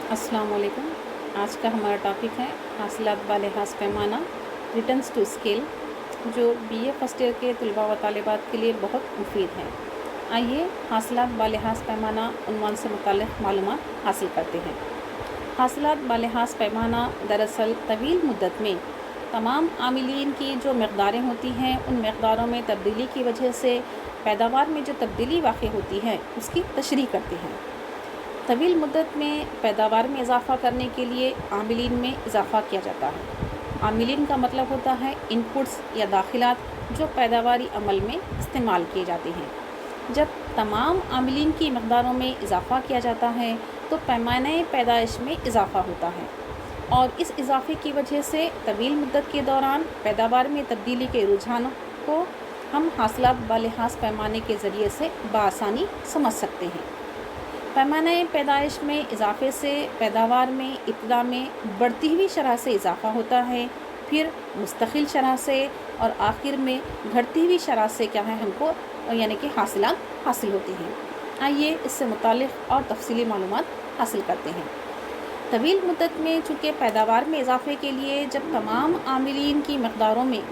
अस्सलाम वालेकुम। आज का हमारा टॉपिक है हासिलात बालिहाज़ पैमाना रिटर्न्स टू स्केल, जो बीए फर्स्ट ईयर के तलबा व तालिबात के लिए बहुत मुफीद है। आइए हासिलात बालिहाज़ पैमाना उन्वान से मुताल्लिक़ मालूमात हासिल करते हैं। हासिलात बालिहाज़ पैमाना दरअसल तवील मुद्दत में तमाम आमिलीन की जो मक़दारें होती हैं, उन मक़दारों में तब्दीली की वजह से पैदावार में जो तब्दीली वाक़ई होती है उसकी तशरीह करते हैं। तवील मुद्दत में पैदावार में इजाफ़ा करने के लिए आमिलीन में इजाफ़ा किया जाता है। आमिलीन का मतलब होता है इनपुट्स या दाखिलात जो पैदावारी अमल में इस्तेमाल किए जाते हैं। जब तमाम आमिलीन की मक़दारों में इजाफ़ा किया जाता है तो पैमाने पैदाइश में इजाफ़ा होता है, और इस इजाफ़े की वजह से तवील मुद्दत के दौरान पैदावार में तब्दीली के रुझानों को हम हासिलात बालिहाज़ पैमाने के ज़रिए से बआसानी समझ सकते हैं। पैमाने पैदाइश में इजाफ़े से पैदावार में इब्तिदा में बढ़ती हुई शरह से इजाफ़ा होता है, फिर मुस्तकिल शरह से और आखिर में घटती हुई शरह से क्या है हमको यानी कि हासिलात हासिल होती हैं। आइए इससे मुताल्लिक़ और तफसीली मालूमात हासिल करते हैं। तवील मुद्दत में चूँकि पैदावार में इजाफ़े के लिए जब तमाम आमिलीन की मक़दारों में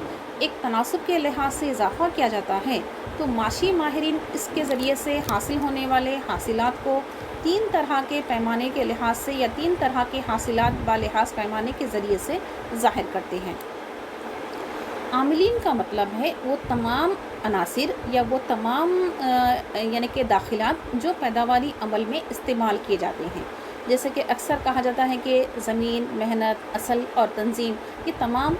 एक तनासब के लिहाज से इजाफ़ा किया जाता है तो माशी माहिरीन इसके ज़रिए से हासिल होने वाले हासिलात को तीन तरह के पैमाने के लिहाज से या तीन तरह के हासिलात बालिहाज़ पैमाने के ज़रिए से ज़ाहिर करते हैं। आमिलीन का मतलब है वो तमाम अनासिर या वो तमाम यानी कि दाखिलात जो पैदावारी अमल में इस्तेमाल किए जाते हैं। जैसे कि अक्सर कहा जाता है कि ज़मीन, मेहनत, असल और तंजीम ये तमाम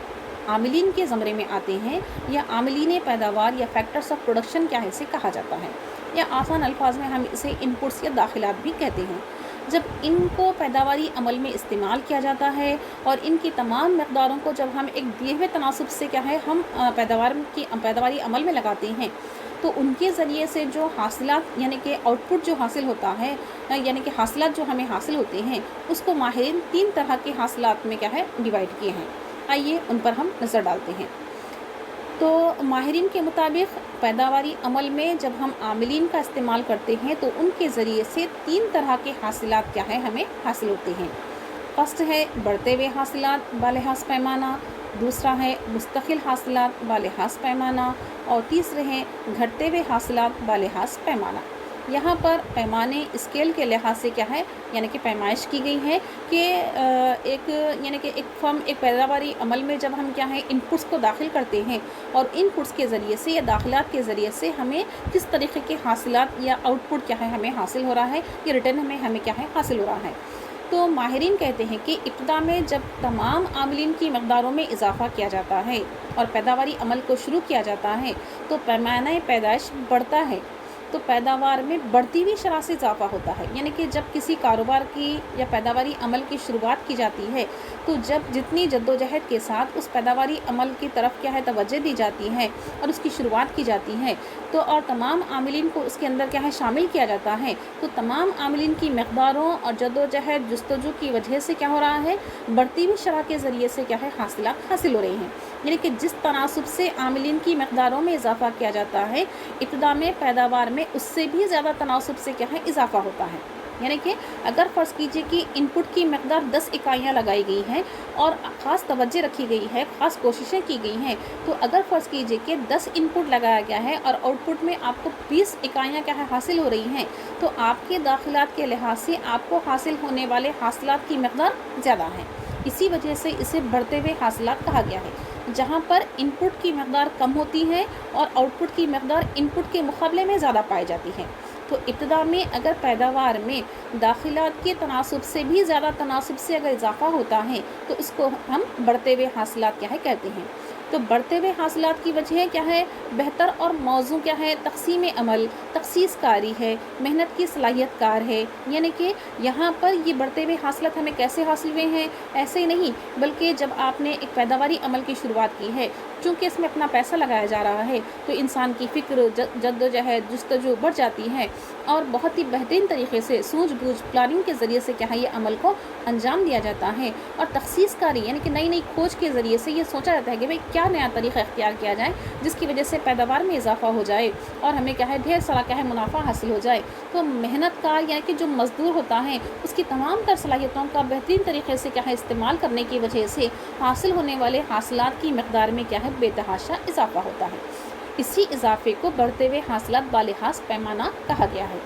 आमिलीन के ज़मरे में आते हैं, या आमिलीन पैदावार या फैक्टर्स ऑफ प्रोडक्शन क्या है इसे कहा जाता है, या आसान अल्फाज में हम इसे इनपुट्स या दाखिलात भी कहते हैं। जब इनको पैदावारी अमल में इस्तेमाल किया जाता है और इनकी तमाम मक़दारों को जब हम एक दिए हुए तनासब से क्या है हम पैदावारी अमल में लगाते हैं तो उनके ज़रिए से जो हासिलात यानी कि आउटपुट जो हासिल होता है यानी कि हासिलात जो हमें हासिल होते हैं उसको माहिरीन तीन तरह के हासिलात में क्या है डिवाइड किए हैं। आइए उन पर हम नज़र डालते हैं। तो माहिरीन के मुताबिक पैदावारी अमल में जब हम आमिलीन का इस्तेमाल करते हैं तो उनके ज़रिए से तीन तरह के हासिलात क्या है हमें हासिल होते हैं। फर्स्ट है बढ़ते हुए हासिलात बालिहाज़ पैमाना, दूसरा है मुस्तकिल हासिलात बालिहाज़ पैमाना, और तीसरे हैं घटते हुए हासिलात बालिहाज़ पैमाना। यहाँ पर पैमाने स्केल के लिहाज से क्या है यानी कि पैमाइश की गई है कि एक फर्म एक पैदावारी अमल में जब हम क्या है इनपुट्स को दाखिल करते हैं और इनपुट्स के ज़रिए से या दाखिलात के ज़रिए से हमें किस तरीक़े के हासिलात या आउटपुट क्या है हमें हासिल हो रहा है, या रिटर्न हमें क्या है हासिल हो रहा है। तो माहिरीन कहते हैं कि इब्तिदा में जब तमाम आमिलीन की मक़दारों में इजाफ़ा किया जाता है और पैदावारी अमल को शुरू किया जाता है तो पैमाना पैदाइश बढ़ता है, तो पैदावार में बढ़ती हुई शरह से इजाफ़ा होता है। यानी कि जब किसी कारोबार की या पैदावारी अमल की शुरुआत की जाती है तो जब जितनी जद्दोजहद के साथ उस पैदावारी अमल की तरफ क्या है तवज्जो दी जाती है और उसकी शुरुआत की जाती है तो और तमाम आमिलीन को उसके अंदर क्या है शामिल किया जाता है, तो तमाम आमिलीन की मक़दारों और जद्दोजहद जुस्तजू की वजह से क्या हो रहा है बढ़ती हुई शरह के ज़रिए से क्या है हासिलात हासिल हो रही हैं। यानी कि जिस तनासब से आमिलीन की मक़दारों में इजाफ़ा किया जाता है इब्तिदा में पैदावार में उससे भी ज़्यादा तनासब से क्या है इजाफ़ा होता है। यानी कि अगर फ़र्ज़ कीजिए कि इनपुट की मक़दार 10 इकाइयाँ लगाई गई हैं और ख़ास तवज्जो रखी गई है, ख़ास कोशिशें की गई हैं, तो अगर फ़र्ज़ कीजिए कि 10 इनपुट लगाया गया है और आउटपुट में आपको 20 इकाइयाँ क्या है हासिल हो रही हैं, तो आपके दाखिलात के लिहाज से आपको हासिल होने वाले हासिलात की मक़दार ज़्यादा है। इसी वजह से इसे बढ़ते हुए हासिलात कहा गया है। जहाँ पर इनपुट की मक़दार कम होती है और आउटपुट की मक़दार इनपुट के मुकाबले में ज़्यादा पाई जाती है। तो इब्तिदा में अगर पैदावार में दाखिलात के तनासब से भी ज़्यादा तनासब से अगर इजाफ़ा होता है तो इसको हम बढ़ते हुए हासिलात क्या है कहते हैं। तो बढ़ते हुए हासिलात की वजह क्या है बेहतर और मौजू क्या है तक़सीम अमल, तख़सीस कारी है, मेहनत की सलाहियत कार है। यानी कि यहाँ पर ये बढ़ते हुए हासिलात हमें कैसे हासिल हुए हैं ऐसे ही नहीं, बल्कि जब आपने एक पैदावारी अमल की शुरुआत की है चूँकि इसमें अपना पैसा लगाया जा रहा है तो इंसान की फ़िक्र जद्दोजहद जुस्तजू बढ़ जाती है और बहुत ही बेहतरीन तरीके से सूझबूझ प्लानिंग के ज़रिए से क्या है ये अमल को अंजाम दिया जाता है। और तख़सीस कारी यानी कि नई नई खोज के ज़रिए से ये सोचा जाता है कि भाई क्या क्या नया तरीक़ा इख्तियार किया जाए जिसकी वजह से पैदावार में इजाफा हो जाए और हमें क्या है ढेर सारा क्या है मुनाफा हासिल हो जाए। तो मेहनतकार यानी कि जो मज़दूर होता है उसकी तमाम तर सलाहियतों का बेहतरीन तरीके से क्या है इस्तेमाल करने की वजह से हासिल होने वाले हासिलात की मकदार में क्या है बेतहाशा इजाफा होता है। इसी इजाफे को बढ़ते हुए हासिलात बालिहाज़ पैमाना कहा गया है,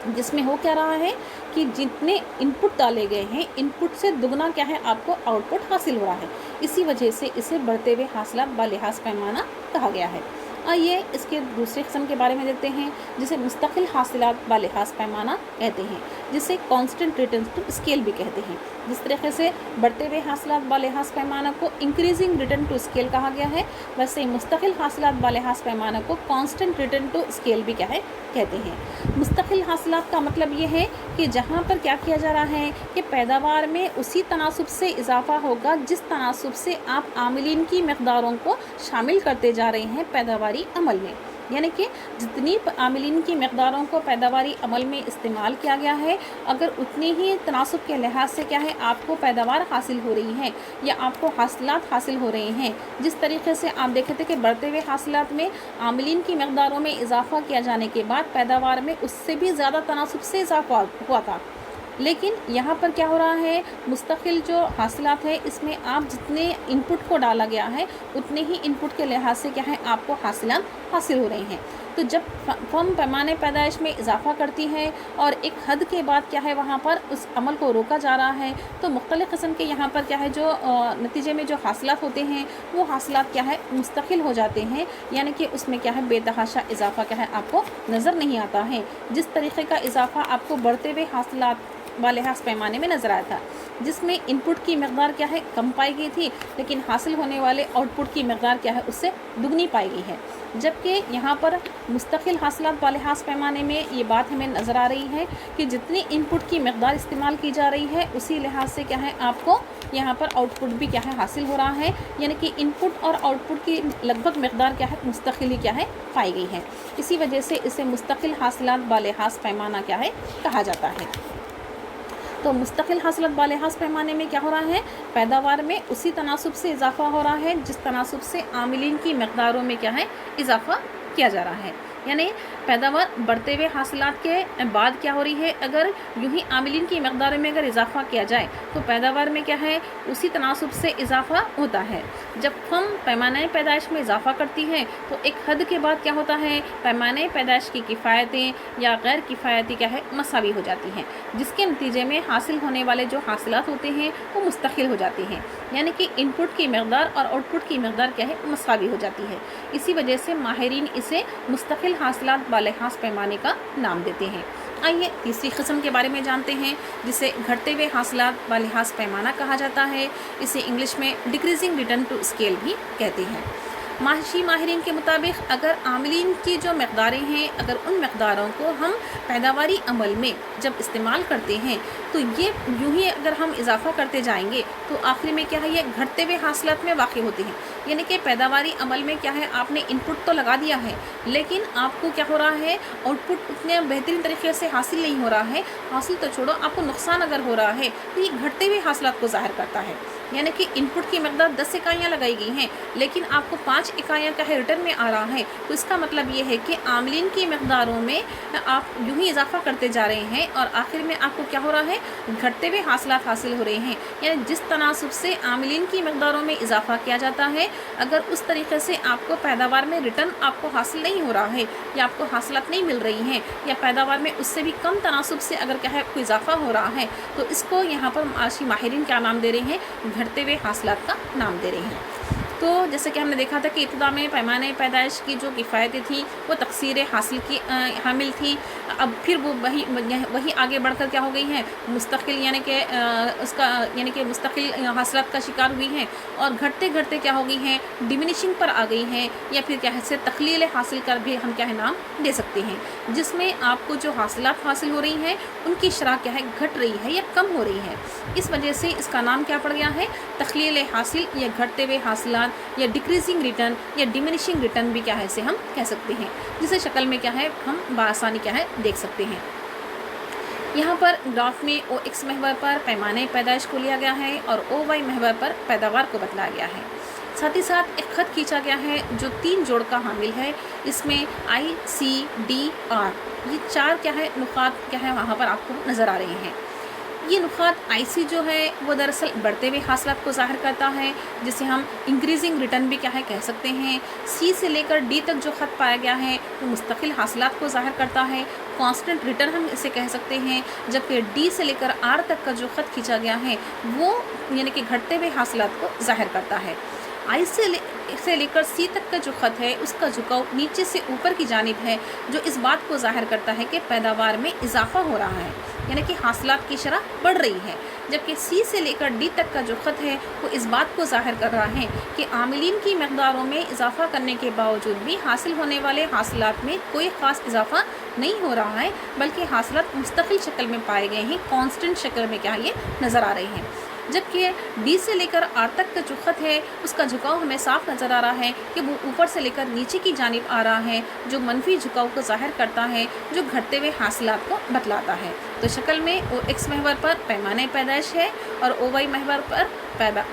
जिसमें हो क्या रहा है कि जितने इनपुट डाले गए हैं इनपुट से दुगना क्या है आपको आउटपुट हासिल हो रहा है। इसी वजह से इसे बढ़ते हुए हासिलात बालिहाज़ पैमाना कहा गया है। आइए इसके दूसरे किस्म के बारे में देखते हैं जिसे मुस्तकिल हासिलात बालिहाज़ पैमाना कहते हैं, जिसे कांस्टेंट रिटर्न टू स्केल भी कहते हैं। जिस तरीके से बढ़ते हुए हासिलात बालिहाज़ पैमाना को इंक्रीजिंग रिटर्न टू स्केल कहा गया है, वैसे ही मुस्तकिल हासिलात बालिहाज़ पैमाना को कांस्टेंट रिटर्न टू स्केल भी क्या है कहते हैं। मुस्तकिल हासिलात का मतलब ये है कि जहाँ पर क्या किया जा रहा है कि पैदावार में उसी तनासुब से इजाफा होगा जिस तनासुब से आप आमिलीन की मकदारों को शामिल करते जा रहे हैं पैदावारी अमल में। यानी कि जितनी आमिलीन की मकदारों को पैदावारी अमल में इस्तेमाल किया गया है, अगर उतनी ही तनासुब के लिहाज से क्या है आपको पैदावार हासिल हो रही है या आपको हासिलात हासिल हो रहे हैं, जिस तरीके से आप देखे थे कि बढ़ते हुए हासिलात में आमिलीन की मकदारों में इजाफा किया जाने के बाद पैदावार में उससे भी ज़्यादा तनासुब से इजाफा हुआ था, लेकिन यहाँ पर क्या हो रहा है मुस्तकिल जो हासिलात है इसमें आप जितने इनपुट को डाला गया है उतने ही इनपुट के लिहाज से क्या है आपको हासिलात हासिल हो रही हैं। तो जब फर्म पैमाने पैदाइश में इजाफा करती है और एक हद के बाद क्या है वहाँ पर उस अमल को रोका जा रहा है, तो मुख्तलिफ़ किस्म के यहाँ पर क्या है जो नतीजे में जो हासिलात होते हैं वो हासिलात क्या है मुस्तकिल हो जाते हैं, यानी कि उसमें क्या है बेतहाशा इजाफा क्या है आपको नज़र नहीं आता है। जिस तरीक़े का इजाफा आपको बढ़ते हुए हासिलात बालिहाज़ पैमाने में नज़र आया था, जिसमें इनपुट की मकदार क्या है कम पाई गई थी, लेकिन हासिल होने वाले आउटपुट की मकदार क्या है उससे दुगनी पाई गई है। जबकि यहाँ पर मुस्तकिल हासिलात बालिहाज़ पैमाने में ये बात हमें नज़र आ रही है कि जितनी इनपुट की मकदार इस्तेमाल की जा रही है उसी लिहाज से क्या है आपको यहाँ पर आउटपुट भी क्या है हासिल हो रहा है, यानी कि इनपुट और आउटपुट की लगभग मकदार क्या है मुस्तकिल ही क्या है पाई गई है। इसी वजह से इसे मुस्तकिल हासिलात बालिहाज़ पैमाना क्या है कहा जाता है। तो मुस्तकिल हासिलात बालिहाज़ पैमाने में क्या हो रहा है पैदावार में उसी तनासुब से इजाफा हो रहा है जिस तनासुब से आमिलीन की मकदारों में क्या है इजाफा किया जा रहा है। यानी पैदावार बढ़ते हुए हासिलात के बाद क्या हो रही है, अगर यूं ही आमिलीन की मकदार में अगर इजाफा किया जाए तो पैदावार में क्या है उसी तनासुब से इजाफा होता है। जब हम पैमाने पैदाइश में इजाफा करती हैं तो एक हद के बाद क्या होता है पैमाने पैदाइश की किफ़ायतें या गैर किफ़ायती क्या है मसावी हो जाती हैं, जिसके नतीजे में हासिल होने वाले जो हासिलात होते हैं वो मुस्तकिल हो जाते हैं, यानी कि इनपुट की मकदार और आउटपुट की मकदार क्या है मसावी हो जाती है। इसी वजह से माहिरीन इसे मुस्तकिल हासिलात बालिहाज़ पैमाने का नाम देते हैं। आइए तीसरी किस्म के बारे में जानते हैं जिसे घटते हुए हासिलात बालिहाज़ पैमाना कहा जाता है। इसे इंग्लिश में डिक्रीजिंग रिटर्न टू स्केल भी कहते हैं। माहिरीन के मुताबिक अगर आमिलीन की जो मकदारें हैं अगर उन मकदारों को हम पैदावारी अमल में जब इस्तेमाल करते हैं तो ये यूं ही अगर हम इजाफा करते जाएंगे तो आखिर में क्या है ये घटते हुए हासिलात में वाक़ होते हैं। यानी कि पैदावारी अमल में क्या है आपने इनपुट तो लगा दिया है लेकिन आपको क्या हो रहा है आउटपुट उतने बेहतरीन तरीके से हासिल नहीं हो रहा है। हासिल तो छोड़ो आपको नुकसान अगर हो रहा है तो ये घटते हुए हासिलात को ज़ाहिर करता है। यानी कि इनपुट की मकदार 10 इकाइयाँ लगाई गई हैं लेकिन आपको 5 इकाइयाँ का है रिटर्न में आ रहा है, तो इसका मतलब ये है कि आमलीन की मकदारों में आप यूं ही इजाफा करते जा रहे हैं और आखिर में आपको क्या हो रहा है घटते हुए हासिलात हासिल हो रहे हैं। यानी जिस तनासुब से आमलीन की मकदारों में इजाफा किया जाता है अगर उस तरीके से आपको पैदावार में रिटर्न आपको हासिल नहीं हो रहा है या आपको हासिलात नहीं मिल रही हैं या पैदावार में उससे भी कम तनासुब से अगर क्या है कोई इजाफा हो रहा है तो इसको यहाँ पर माशी माहिरीन क्या नाम दे रहे हैं घटते हुए हासिलात का नाम दे रहे हैं। तो जैसे कि हमने देखा था कि इब्तिदा में पैमाने पैदाइश की जो किफ़ायतें थी वो तकसीर हासिल की हामिल थी। अब फिर वो वही आगे बढ़कर क्या हो गई हैं मुस्तकिल यानी कि उसका यानी कि मुस्तकिल हासिलात का शिकार हुई हैं और घटते घटते क्या हो गई हैं डिमिनिशिंग पर आ गई हैं या फिर क्या है से तख्लील हासिल कर भी हम क्या है नाम दे सकते हैं, जिसमें आपको जो हासिलात हासिल हो रही हैं उनकी शरह क्या है घट रही है या कम हो रही है। इस वजह से इसका नाम क्या पड़ गया है तख्लील हासिल या घटते हुए हासिलात या डिक्रीजिंग रिटर्न या डिमिनिशिंग रिटर्न भी क्या है इसे हम कह सकते हैं, जिसे शक्ल में क्या है हम बआसानी क्या है देख सकते हैं। यहाँ पर ग्राफ में OX महवर पर पैमाने पैदाइश को लिया गया है और OY महवर पर पैदावार को बतलाया गया है। साथ ही साथ एक खत खींचा गया है जो 3 जोड़ का हामिल है। इसमें ICDR ये 4 क्या है नुकात क्या है वहाँ पर आपको नज़र आ रहे हैं। ये नुकात IC जो है वो दरअसल बढ़ते हुए हासिलात को ज़ाहिर करता है, जिसे हम इंक्रीजिंग रिटर्न भी क्या है कह सकते हैं। C से लेकर D तक जो ख़त पाया गया है वो मुस्तकिल हासिलात को ज़ाहिर करता है, कांस्टेंट रिटर्न हम इसे कह सकते हैं। जबकि D से लेकर R तक का जो ख़त खींचा गया है वो यानी कि घटते हुए हासिलात को ज़ाहिर करता है। I से लेकर C तक का जो ख़त है उसका झुकाव नीचे से ऊपर की जानिब है, जो इस बात को ज़ाहिर करता है कि पैदावार में इजाफ़ा हो रहा है, यानी कि हासिलात की शरह बढ़ रही है। जबकि C से लेकर D तक का जो ख़त है वो इस बात को ज़ाहिर कर रहा है कि आमिलीन की मक़दारों में इजाफ़ा करने के बावजूद भी हासिल होने वाले हासिलात में कोई ख़ास इजाफ़ा नहीं हो रहा है, बल्कि हासिलात मुस्तकिल शक्ल में पाए गए हैं, कांस्टेंट शक्ल में क्या ये नज़र आ रहे हैं। जबकि D से लेकर R तक का जो ख़त है उसका झुकाव हमें साफ नज़र आ रहा है कि वो ऊपर से लेकर नीचे की जानिब आ रहा है, जो मनफी झुकाव को ज़ाहिर करता है, जो घटते हुए हासिलात को बतलाता है। तो शक्ल में OX महवर पर पैमाने पैदाइश है और OY महवर पर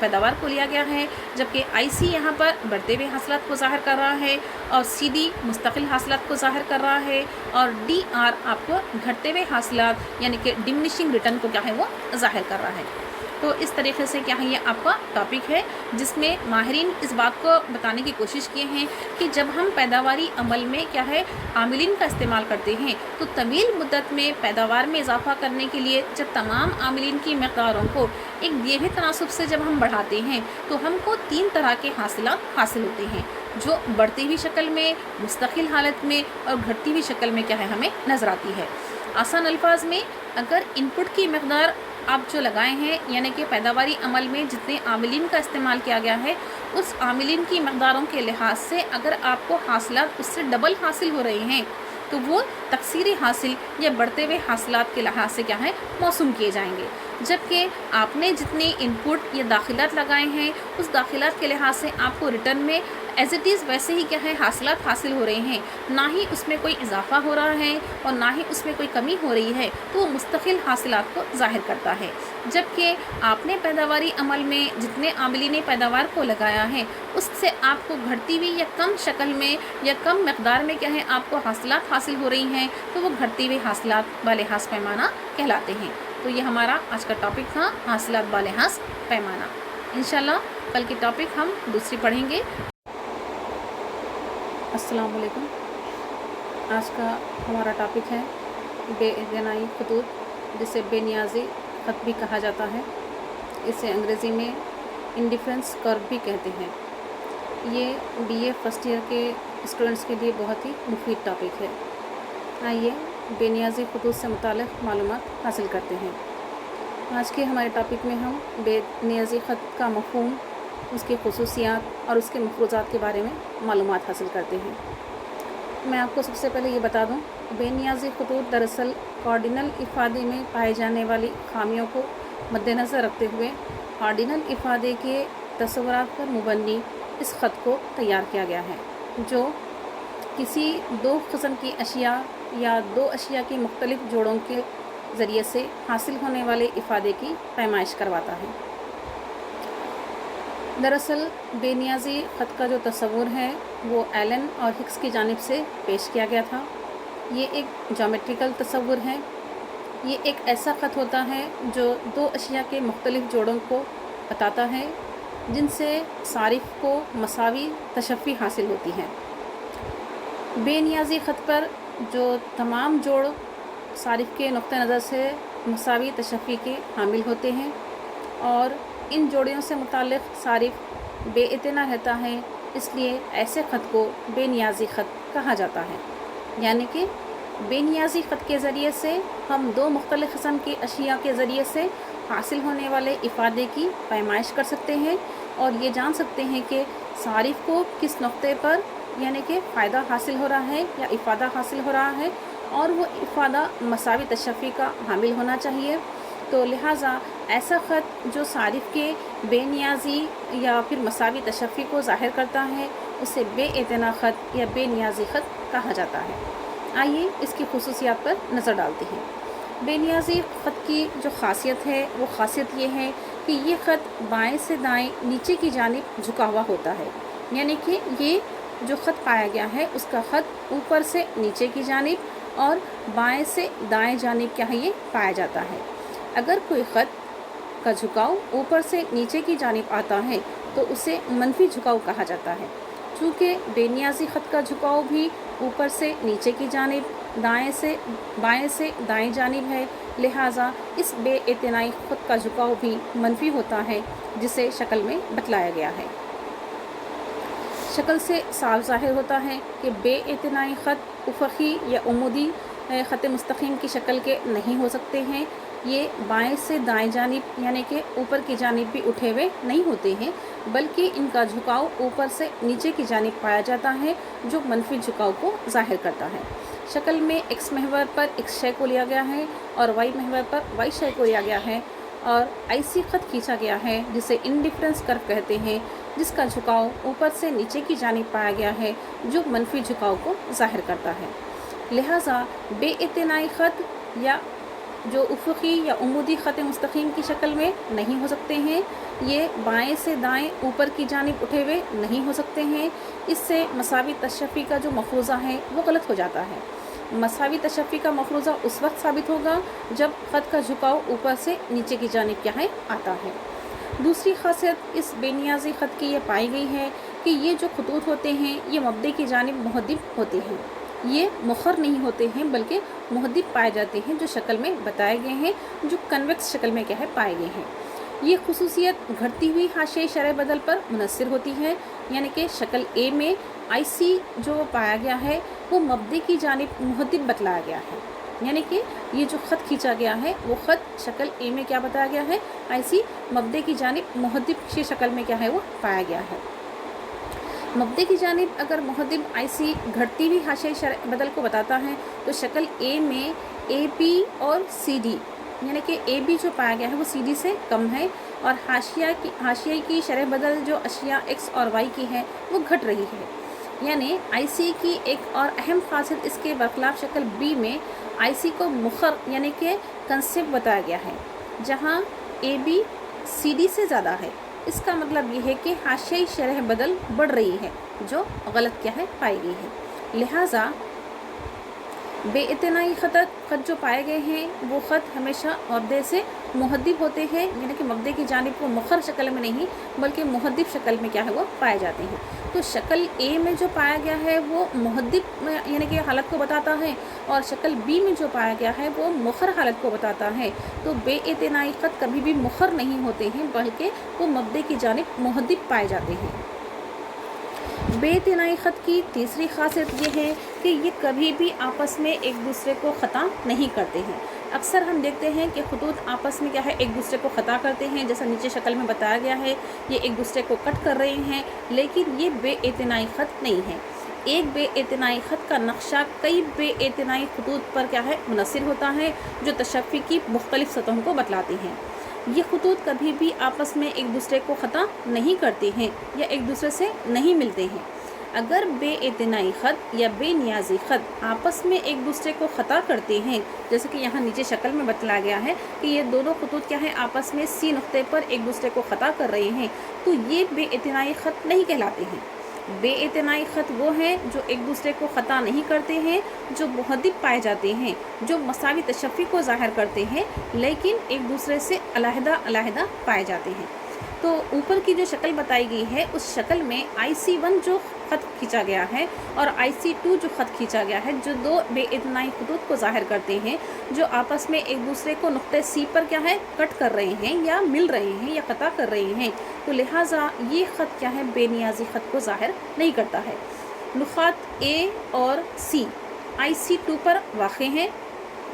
पैदावार को लिया गया है, जबकि IC यहाँ पर बढ़ते हुए हासिलात को ज़ाहिर कर रहा है और CD मुस्तकिल हासिलात को ज़ाहिर कर रहा है और DR आपको घटते हुए हासिलात यानी कि डिमिनिशिंग रिटर्न को क्या है वो ज़ाहिर कर रहा है। तो इस तरीके से क्या है ये आपका टॉपिक है, जिसमें माहिरीन इस बात को बताने की कोशिश किए हैं कि जब हम पैदावारी अमल में क्या है आमिलीन का इस्तेमाल करते हैं तो तवील मुद्दत में पैदावार में इजाफा करने के लिए जब तमाम आमिलीन की मक़दारों को एक दिए हुए तनासुब से जब हम बढ़ाते हैं तो हमको 3 तरह के हासिलात हासिल होते हैं, जो बढ़ती हुई शक्ल में, मुस्तकिल हालत में और घटती हुई शक्ल में क्या है हमें नज़र आती है। आसान अल्फाज में अगर इनपुट की मक़दार आप जो लगाए हैं यानी कि पैदावारी अमल में जितने आमिलीन का इस्तेमाल किया गया है उस आमिलीन की मक़दारों के लिहाज से अगर आपको हासिलात उससे डबल हासिल हो रहे हैं तो वो तकसीरी हासिल या बढ़ते हुए हासिलात के लिहाज से क्या है मौसूम किए जाएंगे। जबकि आपने जितने इनपुट या दाखिलात लगाए हैं उस दाखिलात के लिहाज से आपको रिटर्न में एज़ इट इज़ वैसे ही क्या है हासिलात हासिल हो रहे हैं, ना ही उसमें कोई इजाफ़ा हो रहा है और ना ही उसमें कोई कमी हो रही है, तो वो मुस्तकिल हासिलात को ज़ाहिर करता है। जबकि आपने पैदावारी अमल में जितने आमिलीन पैदावार को लगाया है उससे आपको घटती हुई या कम शक्ल में या कम मक़दार में क्या है आपको हासिलात हासिल हो रही हैं, तो वो घटती हुई हासिलात बालिहाज़ पैमाना कहलाते हैं। तो ये हमारा आज का टॉपिक था, हासिलात बालिहाज़ पैमाना। इंशाल्लाह कल की टॉपिक हम दूसरी पढ़ेंगे। अस्सलाम वालेकुम। आज का हमारा टॉपिक है बेगनाई खतूत, जिसे बेनियाजी ख़त भी कहा जाता है। इसे अंग्रेज़ी में इंडिफरेंस कर्व भी कहते हैं। ये BA फर्स्ट ईयर के स्टूडेंट्स के लिए बहुत ही मुफीद टॉपिक है। आइए बेनियाजी खतूत से मुताल्लिक़ मालूमात हासिल करते हैं। आज के हमारे टॉपिक में हम बेनियाजी ख़त का मफ़हूम, उसकी ख़ुसूसियात और उसके मफ़रूज़ात के बारे में मालूमात हासिल करते हैं। मैं आपको सबसे पहले ये बता दूं, बेनियाजी खतूत दरअसल कार्डिनल इफ़ादे में पाए जाने वाली खामियों को मद्देनज़र रखते हुए कार्डिनल इफ़ादे के तस्वुरात पर मुबन्नी इस ख़त को तैयार किया गया है, जो किसी 2 किस्म की अशिया या 2 अशिया के मुख्तलिफ़ जोड़ों के ज़रिए से हासिल होने वाले इफ़ादे की पैमाइश करवाता है। दरअसल बेनियाजी ख़त का जो तस्वुर है वो एलन और हिक्स की जानिब से पेश किया गया था। ये एक ज्योमेट्रिकल तस्वुर है। ये एक ऐसा ख़त होता है जो 2 अशिया के मुख्तलिफ़ जोड़ों को बताता है, जिनसे सारिफ़ को मसावी तशफ़ी हासिल होती है। बेनियाजी ख़त पर जो तमाम जोड़ सारिफ़ के नुक़्ते नज़र से मसावी तशफ़ी के हामिल होते हैं और इन जोड़ियों से मुताल्लिक़ सारिफ़ बेइतना रहता है, इसलिए ऐसे ख़त को बेनियाजी ख़त कहा जाता है। यानी कि बेनियाजी ख़त के ज़रिए से हम 2 मुख्तलिफ़ किस्म की अशिया के ज़रिए से हासिल होने वाले इफ़ादे की पैमाइश कर सकते हैं और ये जान सकते हैं कि सारिफ़ को किस नुक़्ते पर यानी कि फ़ायदा हासिल हो रहा है या इफ़ादा हासिल हो रहा है और वो इफ़ादा मसावी तशफ़ी का हामिल होना चाहिए। तो लिहाजा ऐसा ख़त जो सारिफ़ के बेनियाजी या फिर मसावी तशफ़ी को ज़ाहिर करता है उसे बेइतना ख़त या बेनियाजी ख़त कहा जाता है। आइए इसकी ख़ुसूसियात पर नज़र डालते हैं। بے نیازی خط کی جو خاصیت ہے وہ خاصیت یہ ہے کہ یہ خط بائیں سے دائیں نیچے کی جانب جھکا ہوا ہوتا ہے، یعنی کہ یہ جو خط پایا گیا ہے اس کا خط اوپر سے نیچے کی جانب اور بائیں سے دائیں جانب کیا ہے یہ پایا جاتا ہے۔ اگر کوئی خط کا جھکاؤ اوپر سے نیچے کی جانب آتا ہے تو اسے منفی جھکاؤ کہا جاتا ہے۔ چونکہ بے نیازی خط کا جھکاؤ بھی اوپر سے نیچے کی جانب بائیں سے دائیں جانب ہے، لہٰذا اس بے اعتنائی خط کا جھکاؤ بھی منفی ہوتا ہے، جسے شکل میں بتلایا گیا ہے۔ شکل سے صاف ظاہر ہوتا ہے کہ بے اعتنائی خط افقی یا عمودی خط مستقیم کی شکل کے نہیں ہو سکتے ہیں۔ یہ بائیں سے دائیں جانب یعنی کہ اوپر کی جانب بھی اٹھے ہوئے نہیں ہوتے ہیں، بلکہ ان کا جھکاؤ اوپر سے نیچے کی جانب پایا جاتا ہے، جو منفی جھکاؤ کو ظاہر کرتا ہے۔ شکل میں ایکس محور پر ایکس شے کو لیا گیا ہے اور وائی محور پر وائی شے کو لیا گیا ہے، اور آئی خط کھینچا گیا ہے جسے انڈیفرنس کرو کہتے ہیں، جس کا جھکاؤ اوپر سے نیچے کی جانب پایا گیا ہے، جو منفی جھکاؤ کو ظاہر کرتا ہے۔ لہٰذا بے اعتنائی خط یا جو افقی یا عمودی خط مستقیم کی شکل میں نہیں ہو سکتے ہیں، یہ بائیں سے دائیں اوپر کی جانب اٹھے ہوئے نہیں ہو سکتے ہیں۔ اس سے مساوی تشفی کا جو مفروضہ ہے وہ غلط ہو جاتا ہے۔ مساوی تشفی کا مفروضہ اس وقت ثابت ہوگا جب خط کا جھکاؤ اوپر سے نیچے کی جانب کیا ہے آتا ہے۔ دوسری خاصیت اس بے نیازی خط کی یہ پائی گئی ہے کہ یہ جو خطوط ہوتے ہیں یہ مبدے کی جانب محدب ہوتے ہیں، یہ مخر نہیں ہوتے ہیں بلکہ محدب پائے جاتے ہیں، جو شکل میں بتائے گئے ہیں، جو کنویکس شکل میں کیا ہے پائے گئے ہیں۔ یہ خصوصیت گھٹتی ہوئی حاشیۂ شرح بدل پر منحصر ہوتی ہے، یعنی کہ شکل اے میں آئی سی جو پایا گیا ہے وہ مبدے کی جانب محدب بتلایا گیا ہے، یعنی کہ یہ جو خط کھینچا گیا ہے وہ خط شکل اے میں کیا بتایا گیا ہے، آئی سی مبدے کی جانب محدب کی شکل میں کیا ہے وہ پایا گیا ہے۔ مبدے کی جانب اگر محدب آئی سی گھٹتی ہوئی حاشیۂ شرح بدل کو بتاتا ہے تو شکل اے میں اے بی اور سی ڈی، یعنی کہ اے بی جو پایا گیا ہے وہ سی ڈی سے کم ہے، اور حاشیہ کی شرح بدل جو اشیاء ایکس اور وائی کی ہے وہ گھٹ رہی ہے۔ یعنی آئی سی کی ایک اور اہم خاصیت اس کے برخلاف شکل بی میں آئی سی کو مخر یعنی کہ کنسیپٹ بتایا گیا ہے، جہاں اے بی سی ڈی سے زیادہ ہے۔ اس کا مطلب یہ ہے کہ حاشیۂ شرح بدل بڑھ رہی ہے، جو غلط کیا ہے پائی گئی ہے۔ لہٰذا بے اعتنائی خط جو پائے گئے ہیں وہ خط ہمیشہ مبدے سے محدب ہوتے ہیں، یعنی کہ مبدے کی جانب وہ مخر شکل میں نہیں بلکہ محدب شکل میں کیا ہے وہ پائے جاتے ہیں۔ تو شکل اے میں جو پایا گیا ہے وہ محدب یعنی کہ حالت کو بتاتا ہے، اور شکل بی میں جو پایا گیا ہے وہ مخر حالت کو بتاتا ہے۔ تو بے اعتنائی خط کبھی بھی مخر نہیں ہوتے ہیں بلکہ وہ مبدے کی جانب محدب پائے جاتے ہیں۔ بے اعتنائی خط کی تیسری خاصیت یہ ہے کہ یہ کبھی بھی آپس میں ایک دوسرے کو خطا نہیں کرتے ہیں۔ اکثر ہم دیکھتے ہیں کہ خطوط آپس میں کیا ہے ایک دوسرے کو خطا کرتے ہیں، جیسا نیچے شکل میں بتایا گیا ہے، یہ ایک دوسرے کو کٹ کر رہے ہیں، لیکن یہ بے اعتنائی خط نہیں ہے۔ ایک بے اعتنائی خط کا نقشہ کئی بے اعتنائی خطوط پر کیا ہے منحصر ہوتا ہے، جو تشفی کی مختلف سطحوں کو بتلاتے ہیں۔ یہ خطوط کبھی بھی آپس میں ایک دوسرے کو خطا نہیں کرتے ہیں یا ایک دوسرے سے نہیں ملتے ہیں۔ اگر بے اعتنائی خط یا بے نیازی خط آپس میں ایک دوسرے کو خطا کرتے ہیں، جیسے کہ یہاں نیچے شکل میں بتلایا گیا ہے کہ یہ دونوں خطوط کیا ہے آپس میں سی نقطے پر ایک دوسرے کو خطا کر رہے ہیں، تو یہ بے اعتنائی خط نہیں کہلاتے ہیں۔ بے اعتنائی خط وہ ہیں جو ایک دوسرے کو خطا نہیں کرتے ہیں، جو محدب پائے جاتے ہیں، جو مساوی تشفی کو ظاہر کرتے ہیں لیکن ایک دوسرے سے علیحدہ علیحدہ پائے جاتے ہیں۔ تو اوپر کی جو شکل بتائی گئی ہے اس شکل میں آئی سی 1 جو خط کھینچا گیا ہے اور آئی سی 2 جو خط کھینچا گیا ہے، جو دو بے اعتنائی خطوط کو ظاہر کرتے ہیں، جو آپس میں ایک دوسرے کو نقطۂ سی پر کیا ہے کٹ کر رہے ہیں یا مل رہے ہیں یا قطع کر رہے ہیں، تو لہٰذا یہ خط کیا ہے بے نیازی خط کو ظاہر نہیں کرتا ہے۔ نقاط اے اور سی آئی سی 2 پر واقع ہیں۔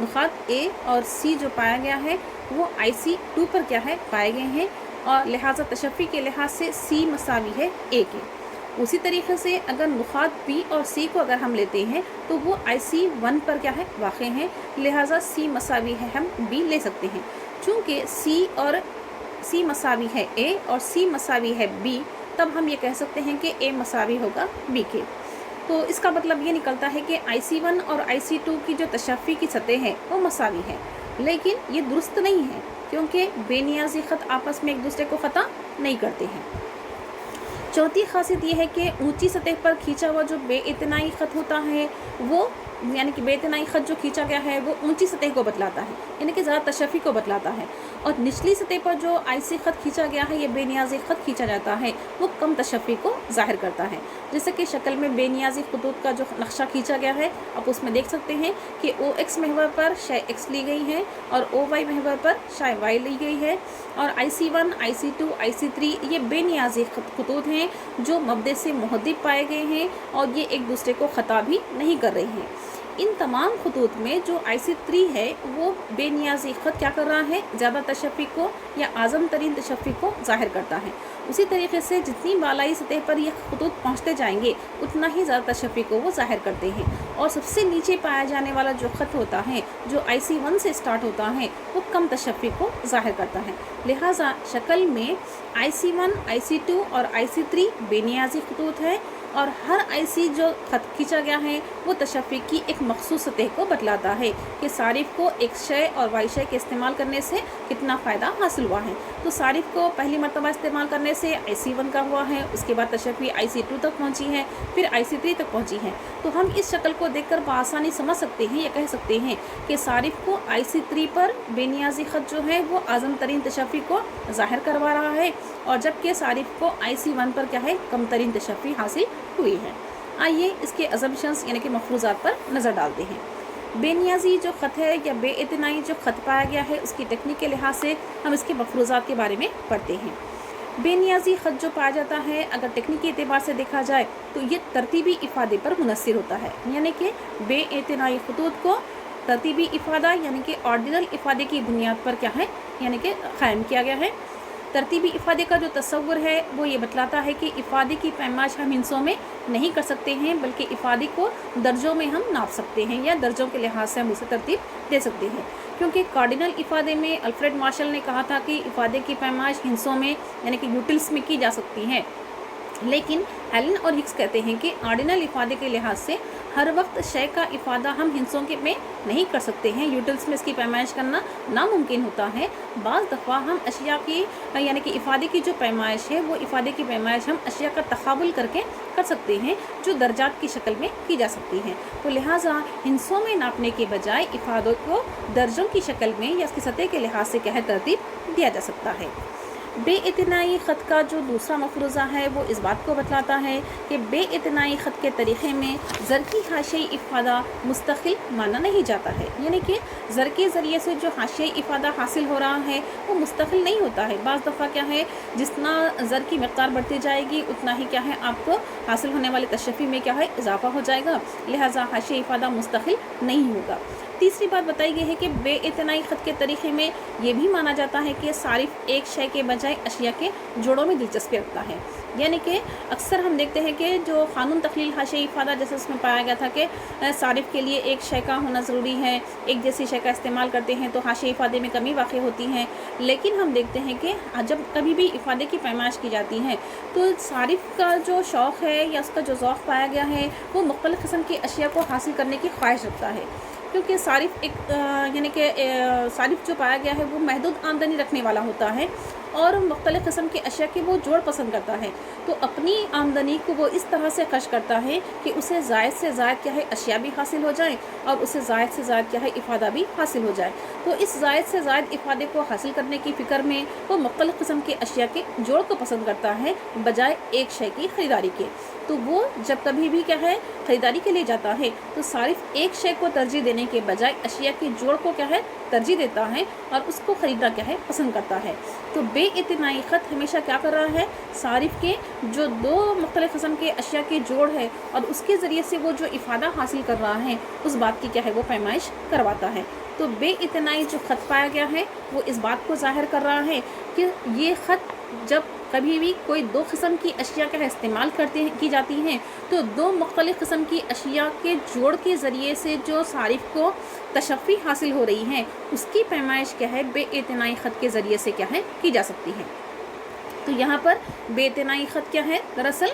نقاط اے اور سی جو پایا گیا ہے وہ آئی سی 2 پر کیا ہے پائے گئے ہیں، اور لہٰذا تشفی کے لحاظ سے سی مساوی ہے اے کے۔ اسی طریقے سے اگر نقاط بی اور سی کو اگر ہم لیتے ہیں تو وہ آئی سی 1 پر کیا ہے واقع ہیں، لہٰذا سی مساوی ہے ہم بی لے سکتے ہیں۔ چونکہ سی مساوی ہے اے اور سی مساوی ہے بی، تب ہم یہ کہہ سکتے ہیں کہ اے مساوی ہوگا بی کے۔ تو اس کا مطلب یہ نکلتا ہے کہ آئی سی 1 اور آئی سی 2 کی جو تشفی کی سطح ہے وہ مساوی ہے۔ लेकिन ये दुरुस्त नहीं है क्योंकि बेनियाजी ख़त आपस में एक दूसरे को ख़ता नहीं करते हैं। चौथी खासियत ये है कि ऊंची सतह पर खींचा हुआ जो बेइतनाई ख़त होता है वो यानी कि बेइतनाई ख़त जो खींचा गया है वो ऊंची सतह को बतलाता है, यानी कि ज़्यादा तशफ़ी को बतलाता है। और निचली सतह पर जो आइसी ख़त खींचा गया है या बेनियाजी ख़त खींचा जाता है वो कम तशफ़ी को ज़ाहिर करता है। जैसे कि शक्ल में बेनियाजी खतूत का जो नक्शा खींचा गया है आप उसमें देख सकते हैं कि OX महवर पर शय X ली गई है और OY महवर पर शय Y ली गई है। और IC1, IC2, IC3 ये बेनियाजी खतूत हैं जो मबदे से मुहद्दिब पाए गए हैं और ये एक दूसरे को ख़ता भी नहीं कर रहे हैं। इन तमाम खतूत में जो IC3 है वो बेनियाजी ख़त क्या कर रहा है, ज़्यादा तशफ़ी को या आज़म तरीन तशफ़ी को ज़ाहिर करता है। उसी तरीके से जितनी बालाई सतह पर ये खतूत पहुँचते जाएंगे उतना ही ज़्यादा तशफ़ी को वो ज़ाहिर करते हैं। और सबसे नीचे पाया जाने वाला जो ख़त होता है जो IC1 से स्टार्ट होता है वो कम तशफ़ी को ज़ाहिर करता है। लिहाजा शक्ल में IC1, IC2 और IC3 बेनियाजी खतूत है और हर IC जो ख़त खींचा गया है वो तशफ़ी की एक मखसूस सतह को बतलाता है कि सारिफ़ को एक शय और वाई शय के इस्तेमाल करने से कितना फ़ायदा हासिल हुआ है। तो सारिफ़ को पहली मरतबा इस्तेमाल करने से IC1 का हुआ है, उसके बाद तशफ़ी IC2 तक पहुंची है, फिर IC3 तक पहुंची है। तो हम इस शक्ल को देखकर बआसानी समझ सकते हैं या कह सकते हैं कि सारिफ़ को IC3 पर बेनियाजी ख़त जो है वो आज़म तरीन तशफ़ी को ज़ाहिर करवा रहा है और जबकि सारिफ़ को IC1 पर क्या है, कम तरीन तशफ़ी हासिल हुई है। आइए इसके अज़म्पशंस यानी कि मफ़रूज़ात पर नज़र डालते हैं। बेनियाजी जो ख़त है या बेइतनाई जो ख़त पाया गया है उसकी टेक्निक के लिहाज से हम इसके मफ़रूज़ात के बारे में पढ़ते हैं। बेनियाजी ख़त जो पाया जाता है अगर टेक्निकी एतबार से देखा जाए तो ये तरतीबी इफ़ादे पर मुनस्सिर होता है, यानी कि बेइतनाई खतूत को तरतीबी इफ़ादा यानी कि ऑर्डिनल इफ़ादे की बुनियाद पर क्या है, यानी कि क़ायम किया गया है। तरतीबी इफ़ादे का जो तस्वुर है वो ये बतलाता है कि इफ़ादे की पैमाइश हम हिस्सों में नहीं कर सकते हैं बल्कि इफ़ादे को दर्जों में हम नाप सकते हैं या दर्जों के लिहाज से हम उसे तरतीब दे सकते हैं। क्योंकि कार्डिनल इफ़ादे में अल्फ्रेड मार्शल ने कहा था कि इफ़ादे की पैमाइश हिस्सों में यानी कि यूटिल्स में की जा सकती है, लेकिन हेलन और हिक्स कहते हैं कि ऑर्डिनल इफ़ादे के लिहाज से हर वक्त शय का इफ़ादा हम हिस्सों के में नहीं कर सकते हैं, यूटिल्स में इसकी पैमाइश करना नामुमकिन होता है। बाज़ दफ़ा हम अशिया की यानी कि इफ़ादे की जो पैमाइश है वो इफ़ादे की पैमाइश हम अशिया का तक़ाबुल करके कर सकते हैं जो दर्जात की शक्ल में की जा सकती हैं। तो लिहाजा हिस्सों में नापने के बजाय इफ़ादों को दर्जों की शक्ल में या उसकी सतह के लिहाज से क्या है तरतीब दिया जा सकता है। बेइतनाई ख़त का जो दूसरा मफ़रूज़ा है वो इस बात को बतलाता है कि बेइतनाई ख़त के तरीक़े में ज़र की हाशियाई इफ़ादा मुस्तक़िल माना नहीं जाता है, यानी कि ज़र के ज़रिए से जो हाशियाई इफ़ादा हासिल हो रहा है वो मुस्तक़िल नहीं होता है। बाज़ दफ़ा क्या है जितना ज़र की मक़दार बढ़ती जाएगी उतना ही क्या है आपको हासिल होने वाले तशफ़ी में क्या है इजाफ़ा हो जाएगा, लिहाजा हाशियाई इफ़ादा मुस्तक़िल नहीं होगा। तीसरी बात बताई गई है कि बेइतनाई ख़त के तरीक़े में ये भी माना जाता है कि सारिफ़ एक शय के बजाय अशिया के जोड़ों में दिलचस्पी रखता है, यानी कि अक्सर हम देखते हैं कि जो क़ानून तख़लील हाशियाई इफ़ादा जैसे उसमें पाया गया था कि सारिफ़ के लिए एक शय का होना ज़रूरी है, एक जैसी शय का इस्तेमाल करते हैं तो हाशियाई इफ़ादे में कमी वाक़ई होती है। लेकिन हम देखते हैं कि जब कभी भी इफ़ादे की पैमाइश की जाती है तो सारिफ़ का जो शौक़ है या उसका जो ज़ौक़ पाया गया है वो मुख्तलिफ़ किस्म की अशिया को हासिल करने की ख्वाहिश रखता है, क्योंकि सारिफ़ एक यानी कि सारिफ़ जो पाया गया है वो महदूद आमदनी रखने वाला होता है और मुख्तलिफ़ किस्म के अशिया के वो जोड़ पसंद करता है। तो अपनी आमदनी को वो इस तरह से खर्च करता है कि उसे ज़ायद से ज़ायद क्या है अशिया भी हासिल हो जाए और उसे ज़ायद से ज़ायद क्या है इफ़ादा भी हासिल हो जाए। तो इस ज़ायद से ज़ायद इफ़ादे को हासिल करने की फ़िक्र में वो मुख्तलिफ़ किस्म के अशिया के जोड़ को पसंद करता है बजाय एक शय की ख़रीदारी के। तो वो जब कभी भी क्या है ख़रीदारी के लिए जाता है तो सारिफ़ एक शय को तरजीह देने के बजाय अशिया के जोड़ को क्या है तरजीह देता है और उसको ख़रीदना क्या है पसंद करता है। तो बेइतनाई ख़त हमेशा क्या कर रहा है, सारिफ़ के जो दो मुख्तलिफ़ किस्म के अशिया के जोड़ है और उसके ज़रिए से वो जो इफ़ादा हासिल कर रहा है उस बात की क्या है वो पैमाइश करवाता है। तो बेइतनाई जो ख़त पाया गया है वो इस बात को ज़ाहिर कर रहा है कि ये ख़त जब कभी भी कोई दो किस्म की अशिया का इस्तेमाल की जाती हैं तो दो मुख्तलिफ़ किस्म की अशिया के जोड़ के ज़रिए से जो सारिफ़ को तशफ़ी हासिल हो रही है उसकी पैमाइश क्या है बेइतनाई ख़त के ज़रिए से क्या है की जा सकती है। तो यहाँ पर बेइतनाई ख़त क्या है, दरअसल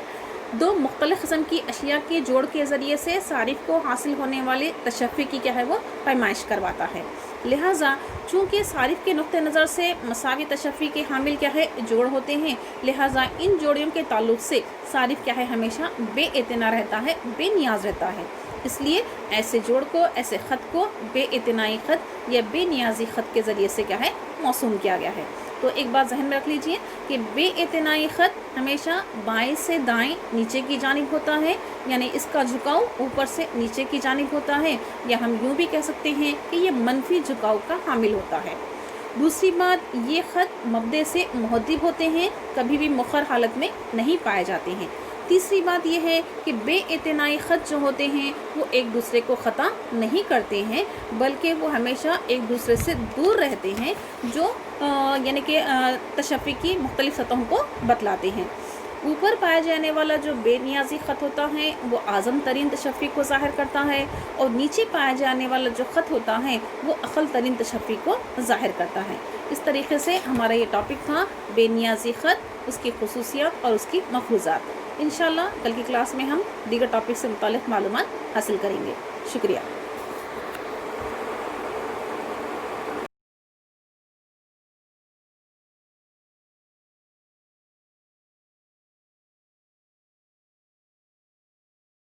दो मुख्तलिफ़ किस्म की अशिया के जोड़ के ज़रिए से सारिफ़ को हासिल होने वाले तशफ़ी की क्या है वो पैमाइश करवाता है। लिहाजा चूँकि सारिफ के नुक्ते नज़र से मसावी तशफ़ी के हामिल क्या है, जोड़ होते हैं, लिहाजा इन जोड़ियों के ताल्लुक़ से सारिफ क्या है, हमेशा बेइतना रहता है, बेनियाज रहता है। इसलिए ऐसे जोड़ को, ऐसे ख़त को बेइतनाई ख़त या बेनियाजी ख़त के ज़रिए से क्या है, मौसूम किया गया है। तो एक बात ज़हन में रख लीजिए कि बेइतनाई ख़त हमेशा बाएं से दाएं नीचे की जानिब होता है, यानी इसका झुकाव ऊपर से नीचे की जानिब होता है, या हम यूँ भी कह सकते हैं कि ये मनफी झुकाव का हामिल होता है। दूसरी बात, ये ख़त मब्दे से मुहद्दिब होते हैं, कभी भी मुखर हालत में नहीं पाए जाते हैं। तीसरी बात यह है कि बेइतनाई ख़त जो होते हैं वो एक दूसरे को ख़ता नहीं करते हैं, बल्कि वो हमेशा एक दूसरे से दूर रहते हैं, जो यानी कि तशफ़ी की मुख्तलिफ़ सतहों को बतलाते हैं। ऊपर पाया जाने वाला जो बेनियाजी ख़त होता है वो आज़म तरीन तशफ़ी को ज़ाहिर करता है, और नीचे पाया जाने वाला जो ख़त होता है वो अक़ल तरीन तशफ़ी को ज़ाहिर करता है। इस तरीके से हमारा ये टॉपिक था बेनियाजी ख़त, उसकी ख़ुसूसियात और उसकी मफ़रूज़ात। इंशाअल्लाह कल की क्लास में हम दीगर टॉपिक से मुताल्लिक़ मालूमात हासिल करेंगे। शुक्रिया।